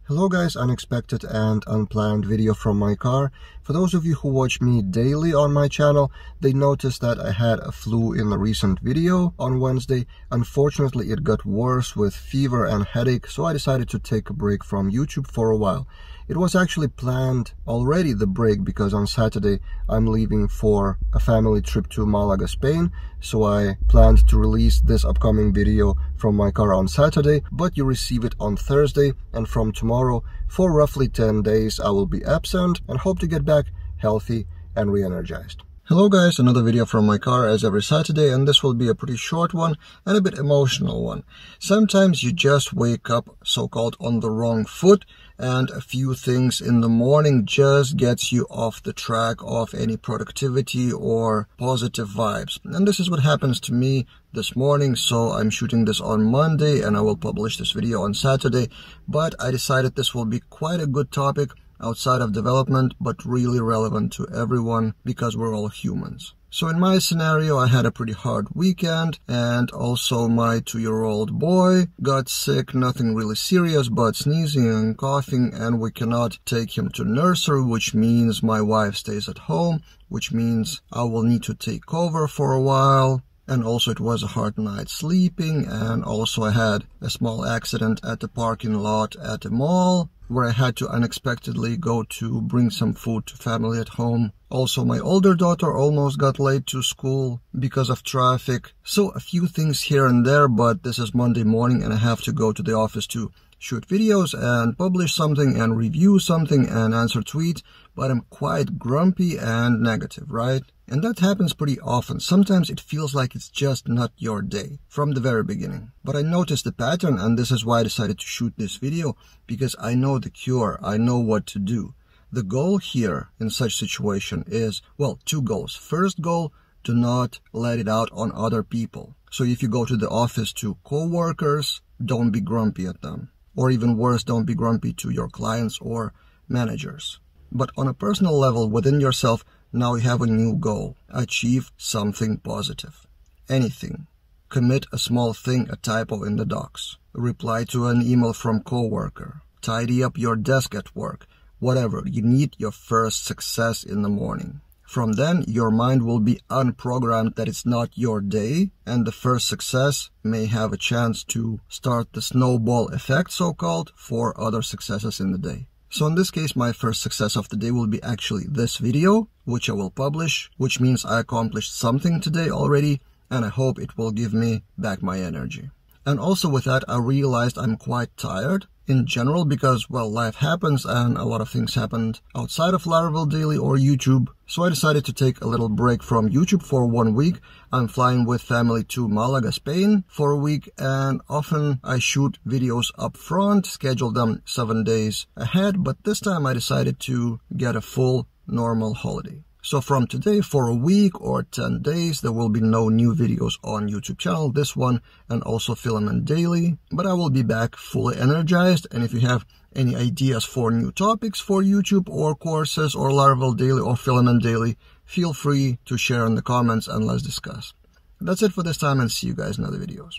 Hello guys, unexpected and unplanned video from my car. For those of you who watch me daily on my channel, they noticed that I had a flu in the recent video on Wednesday. Unfortunately, it got worse with fever and headache, so I decided to take a break from YouTube for a while. It was actually planned already, the break, because on Saturday I'm leaving for a family trip to Malaga, Spain. So I planned to release this upcoming video from my car on Saturday, but you receive it on Thursday, and from tomorrow for roughly 10 days I will be absent and hope to get back healthy and re-energized. Hello guys, another video from my car as every Saturday, and this will be a pretty short one and a bit emotional one. Sometimes you just wake up so-called on the wrong foot, and a few things in the morning just gets you off the track of any productivity or positive vibes. And this is what happens to me this morning. So I'm shooting this on Monday and I will publish this video on Saturday, but I decided this will be quite a good topic outside of development, but really relevant to everyone because we're all humans. So in my scenario, I had a pretty hard weekend, and also my 2-year-old boy got sick, nothing really serious, but sneezing and coughing, and we cannot take him to nursery, which means my wife stays at home, which means I will need to take over for a while. And also it was a hard night sleeping, and also I had a small accident at the parking lot at the mall where I had to unexpectedly go to bring some food to family at home. Also, my older daughter almost got late to school because of traffic. So a few things here and there, but this is Monday morning and I have to go to the office to shoot videos and publish something and review something and answer tweets, but I'm quite grumpy and negative, right? And that happens pretty often. Sometimes it feels like it's just not your day from the very beginning. But I noticed the pattern, and this is why I decided to shoot this video, because I know the cure. I know what to do. The goal here in such situation is, well, 2 goals. First goal, do not let it out on other people. So if you go to the office to co-workers, don't be grumpy at them. Or even worse, don't be grumpy to your clients or managers. But on a personal level within yourself, now you have a new goal. Achieve something positive. Anything. Commit a small thing, a typo in the docs. Reply to an email from coworker. Tidy up your desk at work. Whatever. You need your first success in the morning. From then, your mind will be unprogrammed that it's not your day, and the first success may have a chance to start the snowball effect, so-called, for other successes in the day. So in this case, my first success of the day will be actually this video, which I will publish, which means I accomplished something today already, and I hope it will give me back my energy. And also with that, I realized I'm quite tired in general because, well, life happens and a lot of things happened outside of Laravel Daily or YouTube. So I decided to take a little break from YouTube for 1 week. I'm flying with family to Malaga, Spain for a week, and often I shoot videos up front, schedule them 7 days ahead, but this time I decided to get a full normal holiday. So from today for a week or 10 days, there will be no new videos on YouTube channel, this one and also Filament Daily, but I will be back fully energized. And if you have any ideas for new topics for YouTube or courses or Laravel Daily or Filament Daily, feel free to share in the comments and let's discuss. That's it for this time, and see you guys in other videos.